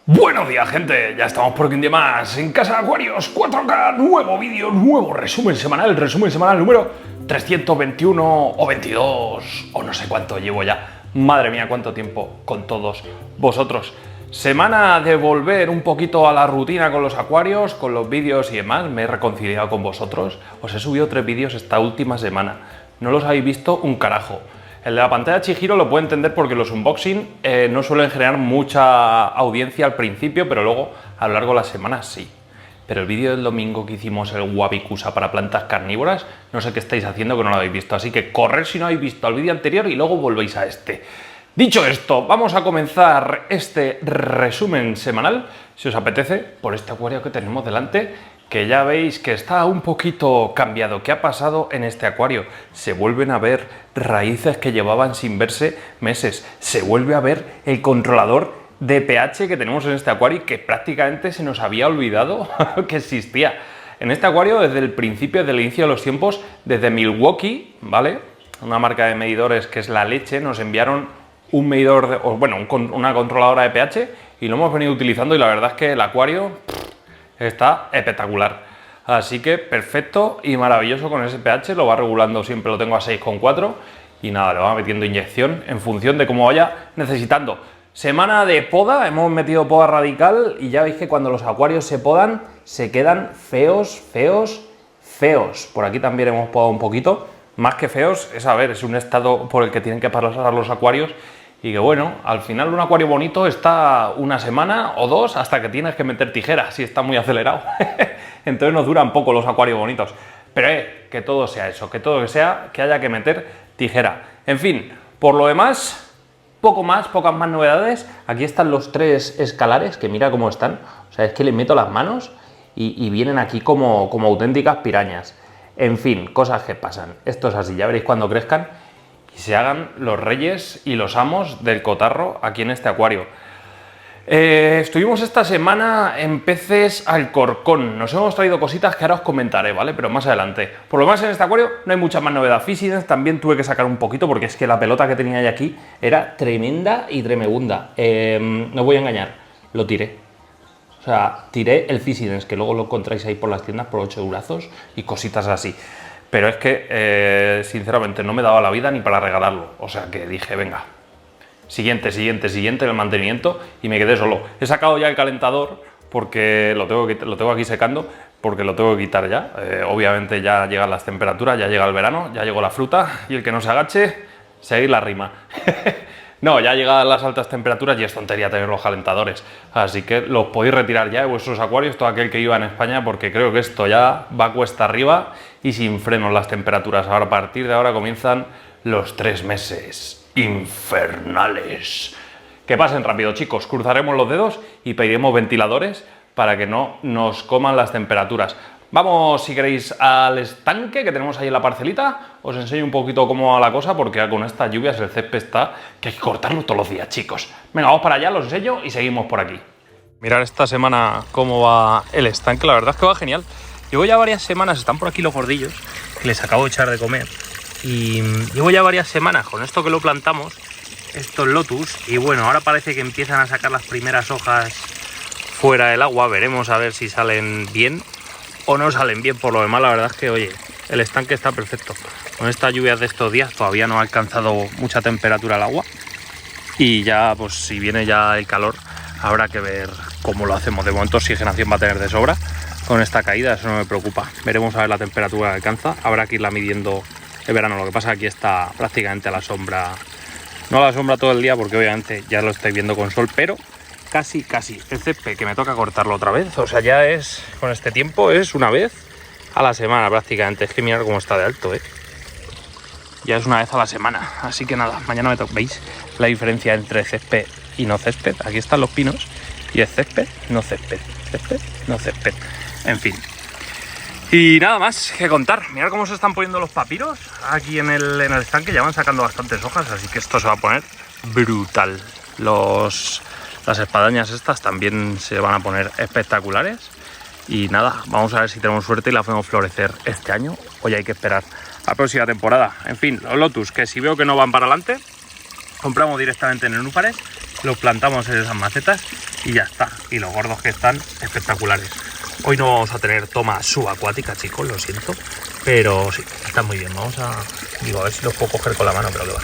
Buenos días, gente, ya estamos por aquí un día más en Casa de Acuarios 4K, nuevo vídeo, nuevo resumen semanal número 321 o 22 o no sé cuánto llevo ya. Madre mía, cuánto tiempo con todos vosotros. Semana de volver un poquito a la rutina con los acuarios, con los vídeos y demás. Me he reconciliado con vosotros. Os he subido 3 vídeos esta última semana. No los habéis visto un carajo. El de la pantalla Chihiro lo puedo entender porque los unboxing no suelen generar mucha audiencia al principio, pero luego a lo largo de las semanas sí. Pero el vídeo del domingo que hicimos, el Wabikusa para plantas carnívoras, no sé qué estáis haciendo que no lo habéis visto, así que corred si no habéis visto el vídeo anterior y luego volvéis a este. Dicho esto, vamos a comenzar este resumen semanal, si os apetece, por este acuario que tenemos delante, que ya veis que está un poquito cambiado. ¿Qué ha pasado en este acuario? Se vuelven a ver raíces que llevaban sin verse meses. Se vuelve a ver el controlador de pH que tenemos en este acuario y que prácticamente se nos había olvidado que existía. En este acuario, desde el principio, desde el inicio de los tiempos, desde Milwaukee, ¿vale? Una marca de medidores que es La Leche, nos enviaron un medidor, una controladora de pH y lo hemos venido utilizando y la verdad es que el acuario está espectacular. Así que perfecto y maravilloso con ese pH, lo va regulando, siempre lo tengo a 6,4 y nada, le va metiendo inyección en función de cómo vaya necesitando. Semana de poda, hemos metido poda radical y ya veis que cuando los acuarios se podan se quedan feos. Por aquí también hemos podado un poquito, más que feos, es un estado por el que tienen que pasar los acuarios. Y que bueno, al final un acuario bonito está una semana o dos hasta que tienes que meter tijeras si está muy acelerado. Entonces nos duran poco los acuarios bonitos. Pero que todo sea eso, que todo sea que haya que meter tijera. En fin, por lo demás, pocas más novedades. Aquí están los 3 escalares, que mira cómo están. O sea, es que les meto las manos y vienen aquí como auténticas pirañas. En fin, cosas que pasan. Esto es así, ya veréis cuando crezcan y se hagan los reyes y los amos del cotarro aquí en este acuario. Estuvimos esta semana en peces Alcorcón. Nos hemos traído cositas que ahora os comentaré, ¿vale? Pero más adelante. Por lo menos en este acuario no hay mucha más novedad. Fissidens también tuve que sacar un poquito porque es que la pelota que tenía ya aquí era tremenda y tremebunda. No os voy a engañar, lo tiré. O sea, tiré el Fissidens, que luego lo encontráis ahí por las tiendas por 8 eurazos y cositas así. Pero es que, sinceramente, no me daba la vida ni para regalarlo. O sea que dije, venga, siguiente el mantenimiento y me quedé solo. He sacado ya el calentador porque lo tengo aquí secando, porque lo tengo que quitar ya. Obviamente ya llegan las temperaturas, ya llega el verano, ya llegó la fruta y el que no se agache, seguir la rima. No, ya llegadas las altas temperaturas y es tontería tener los calentadores. Así que los podéis retirar ya de vuestros acuarios, todo aquel que iba en España, porque creo que esto ya va cuesta arriba y sin frenos las temperaturas. Ahora, a partir de ahora comienzan los 3 meses infernales. Que pasen rápido, chicos. Cruzaremos los dedos y pediremos ventiladores para que no nos coman las temperaturas. Vamos, si queréis, al estanque que tenemos ahí en la parcelita. Os enseño un poquito cómo va la cosa, porque con estas lluvias el césped está que hay que cortarlo todos los días, chicos. Venga, vamos para allá, os enseño y seguimos por aquí. Mirad esta semana cómo va el estanque, la verdad es que va genial. Llevo ya varias semanas, están por aquí los gordillos, que les acabo de echar de comer. Y llevo ya varias semanas con esto que lo plantamos, estos lotus, y bueno, ahora parece que empiezan a sacar las primeras hojas fuera del agua. Veremos a ver si salen bien o no salen bien. Por lo demás, la verdad es que, oye, el estanque está perfecto. Con estas lluvias de estos días todavía no ha alcanzado mucha temperatura el agua. Y ya, pues si viene ya el calor, habrá que ver cómo lo hacemos. De momento oxigenación va a tener de sobra con esta caída, eso no me preocupa. Veremos a ver la temperatura que alcanza. Habrá que irla midiendo el verano. Lo que pasa es que aquí está prácticamente a la sombra. No a la sombra todo el día porque obviamente ya lo estoy viendo con sol, pero casi. El césped que me toca cortarlo otra vez, o sea, ya es, con este tiempo, es una vez a la semana prácticamente. Es que mirad cómo está de alto, ya es una vez a la semana. Así que nada, mañana me toca. ¿Veis la diferencia entre césped y no césped? Aquí están los pinos y es césped, no césped, césped, no césped. En fin. Y nada más que contar. Mirad cómo se están poniendo los papiros aquí en el estanque. Ya van sacando bastantes hojas, así que esto se va a poner brutal. Las espadañas estas también se van a poner espectaculares. Y nada, vamos a ver si tenemos suerte y la podemos florecer este año. Hoy hay que esperar a la próxima temporada. En fin, los lotus, que si veo que no van para adelante, compramos directamente en el Núpares, los plantamos en esas macetas y ya está. Y los gordos que están, espectaculares. Hoy no vamos a tener toma subacuática, chicos, lo siento. Pero sí, están muy bien. Vamos a... Digo, a ver si los puedo coger con la mano, pero que va.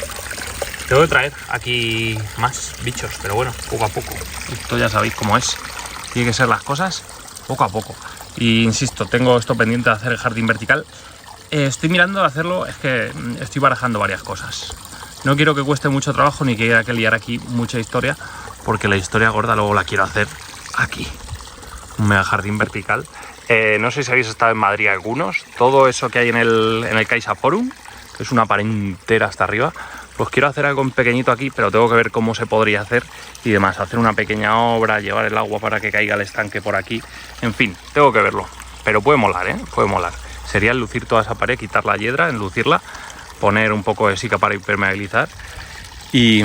Tengo que traer aquí más bichos, pero bueno, poco a poco. Esto ya sabéis cómo es. Tiene que ser las cosas poco a poco. Y insisto, tengo esto pendiente de hacer el jardín vertical. Estoy mirando de hacerlo, es que estoy barajando varias cosas. No quiero que cueste mucho trabajo ni que haya que liar aquí mucha historia, porque la historia gorda luego la quiero hacer aquí. Un mega jardín vertical. No sé si habéis estado en Madrid algunos. Todo eso que hay en el Caixa Forum, que es una pared entera hasta arriba, pues quiero hacer algo en pequeñito aquí, pero tengo que ver cómo se podría hacer y demás. Hacer una pequeña obra, llevar el agua para que caiga el estanque por aquí. En fin, tengo que verlo. Pero puede molar, ¿eh? Puede molar. Sería enlucir toda esa pared, quitar la hiedra, enlucirla, poner un poco de sica para impermeabilizar y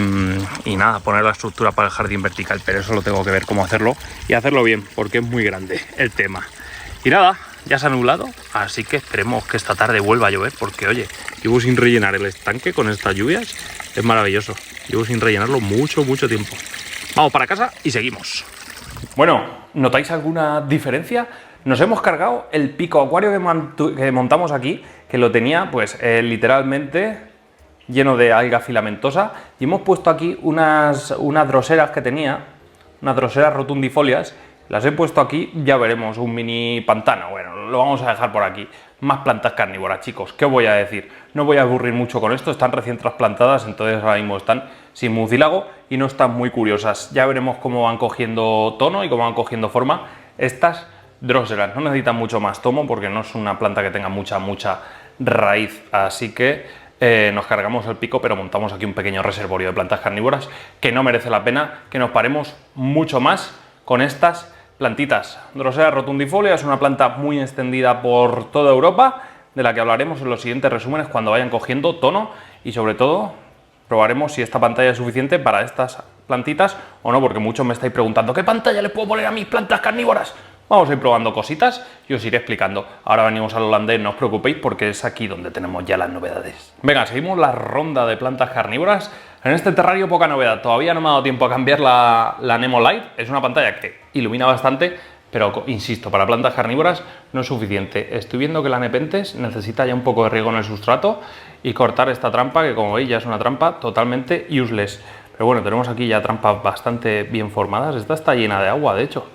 nada, poner la estructura para el jardín vertical. Pero eso lo tengo que ver cómo hacerlo y hacerlo bien, porque es muy grande el tema. Y nada, ya se ha nublado, así que esperemos que esta tarde vuelva a llover, porque oye, llevo sin rellenar el estanque con estas lluvias, es maravilloso. Llevo sin rellenarlo mucho tiempo. Vamos para casa y seguimos. Bueno, ¿notáis alguna diferencia? Nos hemos cargado el pico acuario que montamos aquí, que lo tenía pues literalmente lleno de alga filamentosa, y hemos puesto aquí unas droseras que tenía, unas droseras rotundifolias. Las he puesto aquí, ya veremos, un mini pantano. Bueno, lo vamos a dejar por aquí. Más plantas carnívoras, chicos, ¿qué voy a decir? No voy a aburrir mucho con esto, están recién trasplantadas, entonces ahora mismo están sin mucílago y no están muy curiosas. Ya veremos cómo van cogiendo tono y cómo van cogiendo forma estas dróseras. No necesitan mucho más tomo porque no es una planta que tenga mucha raíz, así que nos cargamos el pico, pero montamos aquí un pequeño reservorio de plantas carnívoras que no merece la pena que nos paremos mucho más con estas plantitas. Drosera rotundifolia es una planta muy extendida por toda Europa, de la que hablaremos en los siguientes resúmenes cuando vayan cogiendo tono, y sobre todo probaremos si esta pantalla es suficiente para estas plantitas o no, porque muchos me estáis preguntando ¿qué pantalla le puedo poner a mis plantas carnívoras? Vamos a ir probando cositas y os iré explicando. Ahora venimos al holandés, no os preocupéis, porque es aquí donde tenemos ya las novedades. Venga, seguimos la ronda de plantas carnívoras. En este terrario poca novedad, todavía no me ha dado tiempo a cambiar la Nemo Light. Es una pantalla que ilumina bastante, pero insisto, para plantas carnívoras no es suficiente. Estoy viendo que la Nepenthes necesita ya un poco de riego en el sustrato y cortar esta trampa, que como veis ya es una trampa totalmente useless. Pero bueno, tenemos aquí ya trampas bastante bien formadas. Esta está llena de agua, de hecho.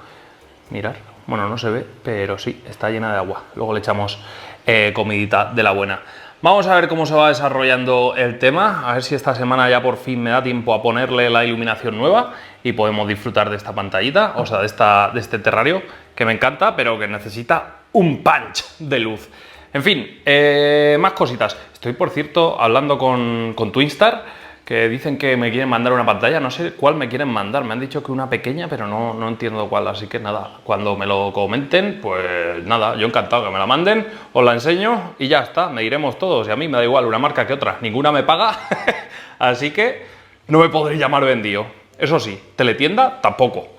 Mirad. Bueno, no se ve, pero sí, está llena de agua. Luego le echamos comidita de la buena. Vamos a ver cómo se va desarrollando el tema, a ver si esta semana ya por fin me da tiempo a ponerle la iluminación nueva y podemos disfrutar de esta pantallita, o sea, de este terrario que me encanta, pero que necesita un punch de luz. En fin, más cositas. Estoy, por cierto, hablando con Twinstar, que dicen que me quieren mandar una pantalla, no sé cuál me quieren mandar, me han dicho que una pequeña, pero no entiendo cuál, así que nada, cuando me lo comenten, pues nada, yo encantado que me la manden, os la enseño y ya está, me iremos todos, y a mí me da igual una marca que otra, ninguna me paga, así que no me podré llamar vendido. Eso sí, teletienda tampoco.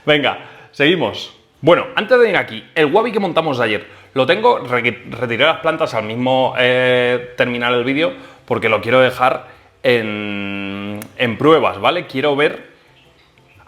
Venga, seguimos. Bueno, antes de ir aquí, el Wabi que montamos ayer, lo tengo, retiré las plantas al mismo terminar el vídeo, porque lo quiero dejar en pruebas, ¿vale? Quiero ver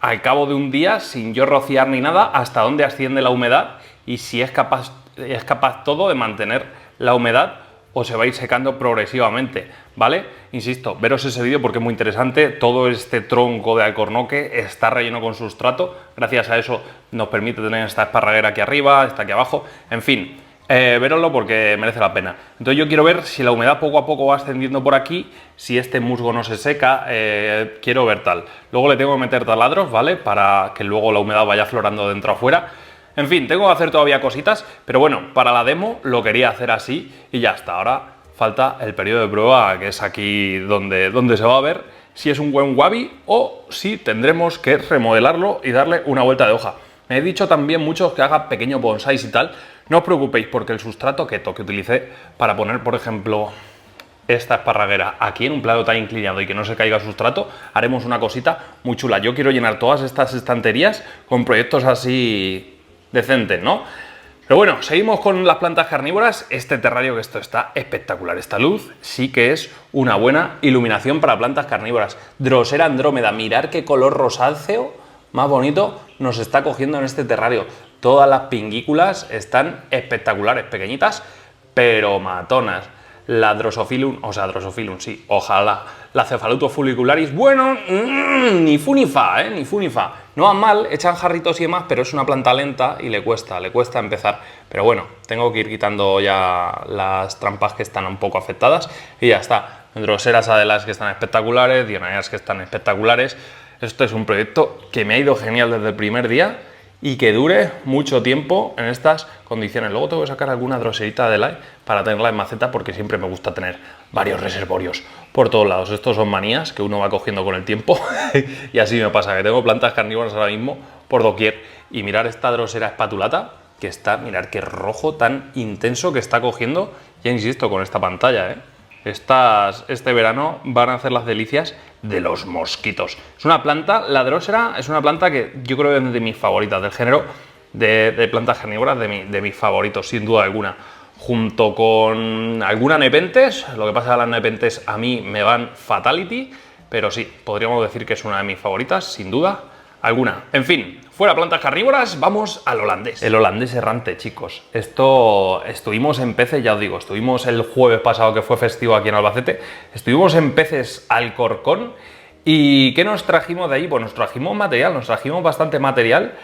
al cabo de un día, sin yo rociar ni nada, hasta dónde asciende la humedad y si es capaz todo de mantener la humedad o se va a ir secando progresivamente, ¿vale? Insisto, veros ese vídeo porque es muy interesante. Todo este tronco de alcornoque está relleno con sustrato, gracias a eso nos permite tener esta esparraguera aquí arriba, esta aquí abajo, en fin. Veroslo porque merece la pena. Entonces yo quiero ver si la humedad poco a poco va ascendiendo por aquí, si este musgo no se seca, quiero ver tal. Luego le tengo que meter taladros, ¿vale? Para que luego la humedad vaya aflorando dentro afuera. En fin, tengo que hacer todavía cositas, pero bueno, para la demo lo quería hacer así y ya está. Ahora falta el periodo de prueba, que es aquí donde se va a ver si es un buen Wabi o si tendremos que remodelarlo y darle una vuelta de hoja. Me he dicho también muchos que haga pequeños bonsáis y tal. No os preocupéis porque el sustrato que utilicé para poner, por ejemplo, esta esparraguera aquí en un plano tan inclinado y que no se caiga el sustrato, haremos una cosita muy chula. Yo quiero llenar todas estas estanterías con proyectos así decentes, ¿no? Pero bueno, seguimos con las plantas carnívoras. Este terrario, que esto está espectacular. Esta luz sí que es una buena iluminación para plantas carnívoras. Drosera Andrómeda, mirad qué color rosáceo más bonito nos está cogiendo en este terrario. Todas las pinguículas están espectaculares, pequeñitas, pero matonas. La Drosophilum, o sea, Drosophilum, sí, ojalá. La Cephalotus fulicularis, bueno, ni fu ni fa, ni fu ni fa. No van mal, echan jarritos y demás, pero es una planta lenta y le cuesta empezar. Pero bueno, tengo que ir quitando ya las trampas que están un poco afectadas y ya está. Droseras adelas que están espectaculares, Dionaeas que están espectaculares. Esto es un proyecto que me ha ido genial desde el primer día y que dure mucho tiempo en estas condiciones. Luego tengo que sacar alguna droserita de live para tenerla en maceta porque siempre me gusta tener varios reservorios por todos lados. Estos son manías que uno va cogiendo con el tiempo y así me pasa, que tengo plantas carnívoras ahora mismo por doquier. Y mirar esta drosera espatulata que está, mirar qué rojo tan intenso que está cogiendo, ya insisto, con esta pantalla, este verano van a hacer las delicias de los mosquitos. Es una planta, la Drosera es una planta que yo creo que es de mis favoritas, del género de plantas carnívoras, de mis favoritos, sin duda alguna. Junto con alguna Nepenthes, lo que pasa es que las Nepenthes a mí me van fatality, pero sí, podríamos decir que es una de mis favoritas, sin duda alguna. En fin, fuera plantas carnívoras, vamos al holandés. El holandés errante, chicos. Esto, estuvimos en peces, ya os digo, estuvimos el jueves pasado que fue festivo aquí en Albacete, estuvimos en peces Alcorcón. ¿Y qué nos trajimos de ahí? Pues nos trajimos material, nos trajimos bastante material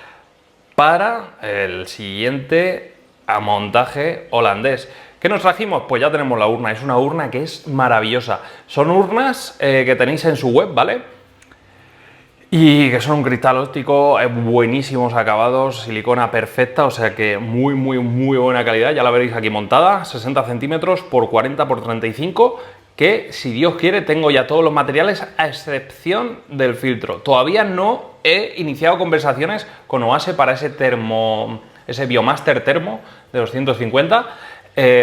para el siguiente montaje holandés. ¿Qué nos trajimos? Pues ya tenemos la urna, es una urna que es maravillosa. Son urnas que tenéis en su web, ¿vale? Y que son un cristal óptico, buenísimos acabados, silicona perfecta, o sea que muy buena calidad. Ya la veréis aquí montada, 60 centímetros por 40 por 35, que si Dios quiere tengo ya todos los materiales a excepción del filtro. Todavía no he iniciado conversaciones con Oase para ese Biomaster termo de 250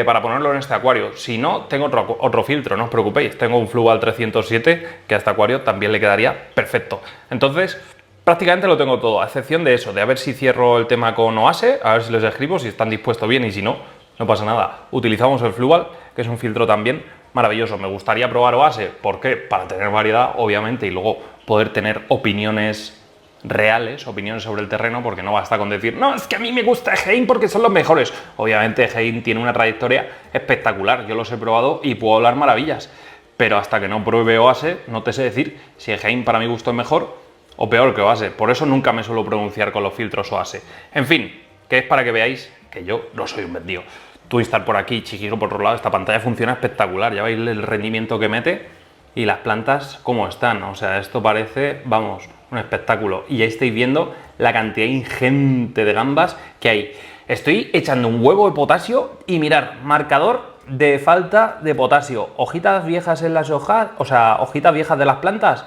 para ponerlo en este acuario. Si no, tengo otro filtro, no os preocupéis. Tengo un Fluval 307 que a este acuario también le quedaría perfecto. Entonces, prácticamente lo tengo todo, a excepción de eso, de a ver si cierro el tema con Oase, a ver si les escribo, si están dispuestos bien y si no, no pasa nada. Utilizamos el Fluval, que es un filtro también maravilloso. Me gustaría probar Oase, ¿por qué? Para tener variedad, obviamente, y luego poder tener opiniones reales, opiniones sobre el terreno, porque no basta con decir, no, es que a mí me gusta Egein porque son los mejores. Obviamente Egein tiene una trayectoria espectacular, yo los he probado y puedo hablar maravillas, pero hasta que no pruebe Oase, no te sé decir si Egein para mi gusto es mejor o peor que Oase. Por eso nunca me suelo pronunciar con los filtros Oase. En fin, que es para que veáis que yo no soy un vendido. Twinstar por aquí, Chihiro por otro lado, esta pantalla funciona espectacular, ya veis el rendimiento que mete y las plantas cómo están, o sea, esto parece, vamos, un espectáculo. Y ahí estáis viendo la cantidad ingente de gambas que hay. Estoy echando un huevo de potasio y mirar, marcador de falta de potasio. Hojitas viejas en las hojas, o sea, hojitas viejas de las plantas,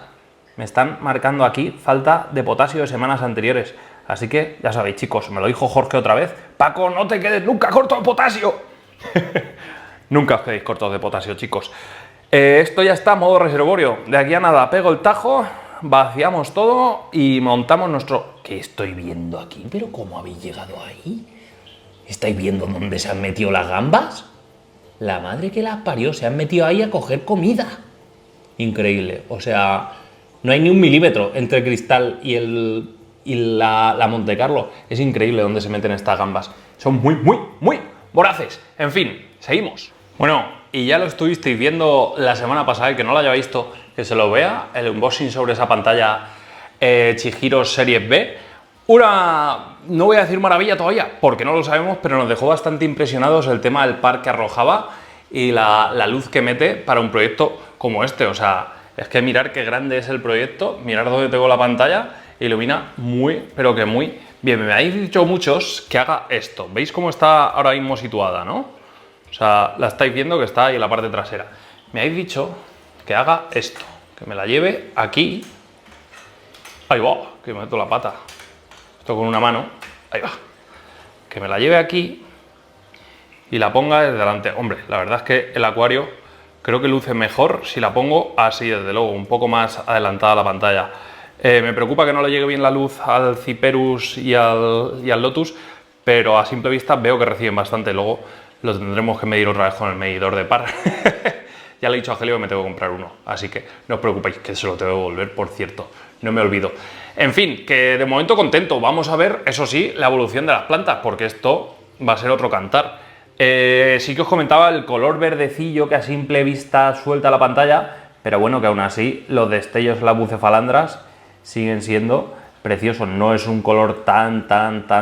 me están marcando aquí falta de potasio de semanas anteriores. Así que, ya sabéis, chicos, me lo dijo Jorge otra vez, Paco, no te quedes nunca corto de potasio. Nunca os quedéis cortos de potasio, chicos. Esto ya está, modo reservorio. De aquí a nada, pego el tajo, vaciamos todo y montamos nuestro... ¿Qué estoy viendo aquí? ¿Pero cómo habéis llegado ahí? ¿Estáis viendo dónde se han metido las gambas? La madre que las parió, se han metido ahí a coger comida. Increíble, o sea, no hay ni un milímetro entre el cristal y la Monte Carlo. Es increíble dónde se meten estas gambas. Son muy voraces. En fin, seguimos. Bueno, y ya lo estuvisteis viendo la semana pasada, el que no lo haya visto, que se lo vea, el unboxing sobre esa pantalla Chihiro Series B. Una, no voy a decir maravilla todavía, porque no lo sabemos, pero nos dejó bastante impresionados el tema del par que arrojaba y la luz que mete para un proyecto como este. O sea, es que mirar qué grande es el proyecto, mirar dónde tengo la pantalla, ilumina muy, pero que muy bien. Me habéis dicho muchos que haga esto. ¿Veis cómo está ahora mismo situada, no? O sea, la estáis viendo que está ahí en la parte trasera. Me habéis dicho que haga esto, que me la lleve aquí. Ahí va, que me meto la pata. Esto con una mano, ahí va. Que me la lleve aquí y la ponga desde delante. Hombre, la verdad es que el acuario creo que luce mejor si la pongo así, desde luego, un poco más adelantada la pantalla. Me preocupa que no le llegue bien la luz al Cyperus y al Lotus, pero a simple vista veo que reciben bastante. Luego lo tendremos que medir otra vez con el medidor de par. Ya le he dicho a Angelio que me tengo que comprar uno, así que no os preocupéis, que se lo tengo que devolver, por cierto, no me olvido. En fin, que de momento contento. Vamos a ver, eso sí, la evolución de las plantas, porque esto va a ser otro cantar. Sí que os comentaba el color verdecillo que a simple vista suelta la pantalla, pero bueno, que aún así los destellos en las bucefalandras siguen siendo preciosos. No es un color tan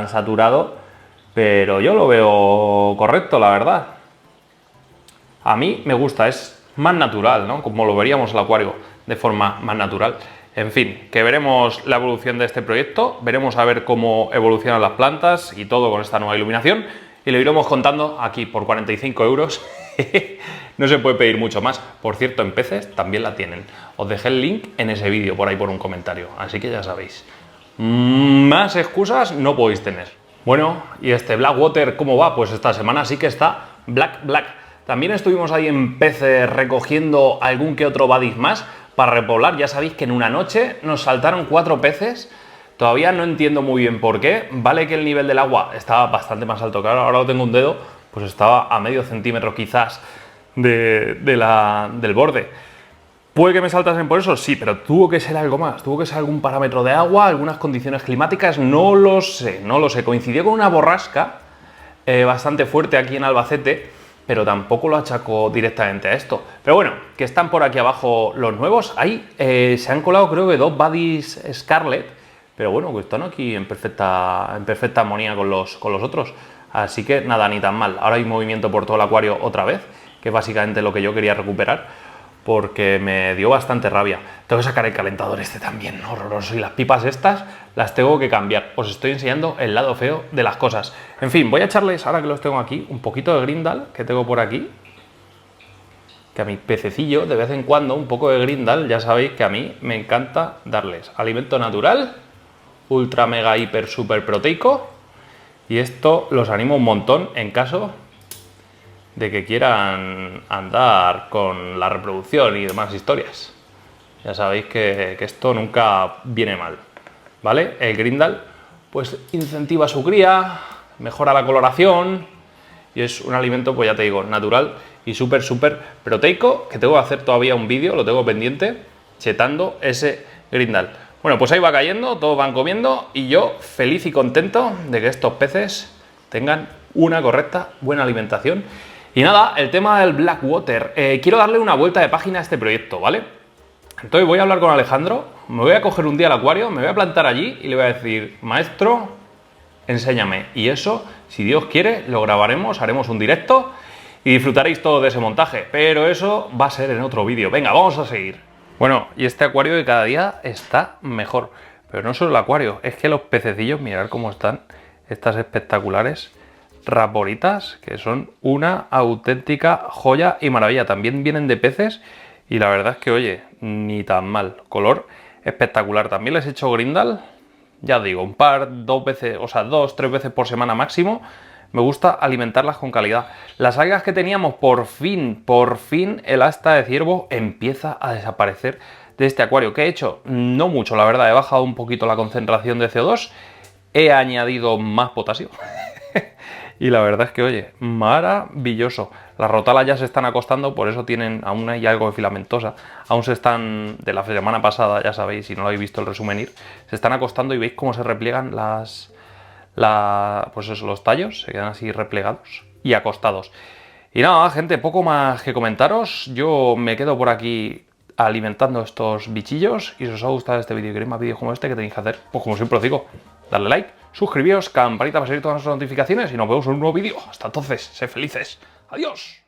saturado, pero yo lo veo correcto, la verdad. A mí me gusta, es más natural, ¿no? Como lo veríamos el acuario, de forma más natural. En fin, que veremos la evolución de este proyecto, veremos a ver cómo evolucionan las plantas y todo con esta nueva iluminación, y lo iremos contando aquí por 45 euros. No se puede pedir mucho más. Por cierto, en peces también la tienen. Os dejé el link en ese vídeo por ahí por un comentario, así que ya sabéis. Más excusas no podéis tener. Bueno, y este Blackwater, ¿cómo va? Pues esta semana sí que está Black. También estuvimos ahí en peces recogiendo algún que otro badis más para repoblar. Ya sabéis que en una noche nos saltaron 4 peces. Todavía no entiendo muy bien por qué. Vale que el nivel del agua estaba bastante más alto, claro, ahora lo tengo un dedo, pues estaba a medio centímetro quizás del borde. ¿Puede que me saltasen por eso? Sí, pero tuvo que ser algo más. Tuvo que ser algún parámetro de agua, algunas condiciones climáticas, no lo sé. Coincidió con una borrasca bastante fuerte aquí en Albacete, pero tampoco lo achacó directamente a esto. Pero bueno, que están por aquí abajo los nuevos. Ahí se han colado creo que 2 buddies Scarlet, pero bueno, que están aquí en perfecta armonía con los otros. Así que nada, ni tan mal. Ahora hay movimiento por todo el acuario otra vez, que es básicamente lo que yo quería recuperar, porque me dio bastante rabia. Tengo que sacar el calentador este también, horroroso, y las pipas estas las tengo que cambiar. Os estoy enseñando el lado feo de las cosas. En fin, voy a echarles, ahora que los tengo aquí, un poquito de Grindal que tengo por aquí, que a mis pececillos de vez en cuando un poco de Grindal, ya sabéis que a mí me encanta darles alimento natural, ultra mega hiper super proteico, y esto los animo un montón en caso de que quieran andar con la reproducción y demás historias. Ya sabéis que esto nunca viene mal, ¿vale? El Grindal pues incentiva su cría, mejora la coloración y es un alimento, pues ya te digo, natural y súper proteico, que tengo que hacer todavía un vídeo, lo tengo pendiente, chetando ese Grindal. Bueno, pues ahí va cayendo, todos van comiendo y yo feliz y contento de que estos peces tengan una correcta, buena alimentación. Y nada, el tema del Blackwater. Quiero darle una vuelta de página a este proyecto, ¿vale? Entonces voy a hablar con Alejandro, me voy a coger un día al acuario, me voy a plantar allí y le voy a decir, maestro, enséñame. Y eso, si Dios quiere, lo grabaremos, haremos un directo y disfrutaréis todo de ese montaje. Pero eso va a ser en otro vídeo. Venga, vamos a seguir. Bueno, y este acuario que cada día está mejor. Pero no solo el acuario, es que los pececillos, mirad cómo están, estas espectaculares raporitas, que son una auténtica joya y maravilla. También vienen de peces y la verdad es que, oye, ni tan mal. Color espectacular. También les he hecho Grindal, ya os digo, un par, 2 veces, o sea, 2-3 veces por semana máximo. Me gusta alimentarlas con calidad. Las algas que teníamos, por fin, el asta de ciervo empieza a desaparecer de este acuario. ¿Qué he hecho? No mucho, la verdad. He bajado un poquito la concentración de CO2, he añadido más potasio. Y la verdad es que, oye, maravilloso. Las rotalas ya se están acostando, por eso tienen, aún hay algo de filamentosa. Aún se están, de la semana pasada, ya sabéis, si no lo habéis visto el resumen, se están acostando y veis cómo se repliegan pues eso, los tallos, se quedan así replegados y acostados. Y nada, gente, poco más que comentaros. Yo me quedo por aquí alimentando estos bichillos. Y si os ha gustado este vídeo y queréis más vídeos como este, ¿qué tenéis que hacer? Pues como siempre os digo, darle like, suscribíos, campanita para seguir todas nuestras notificaciones y nos vemos en un nuevo vídeo. Hasta entonces, sed felices. Adiós.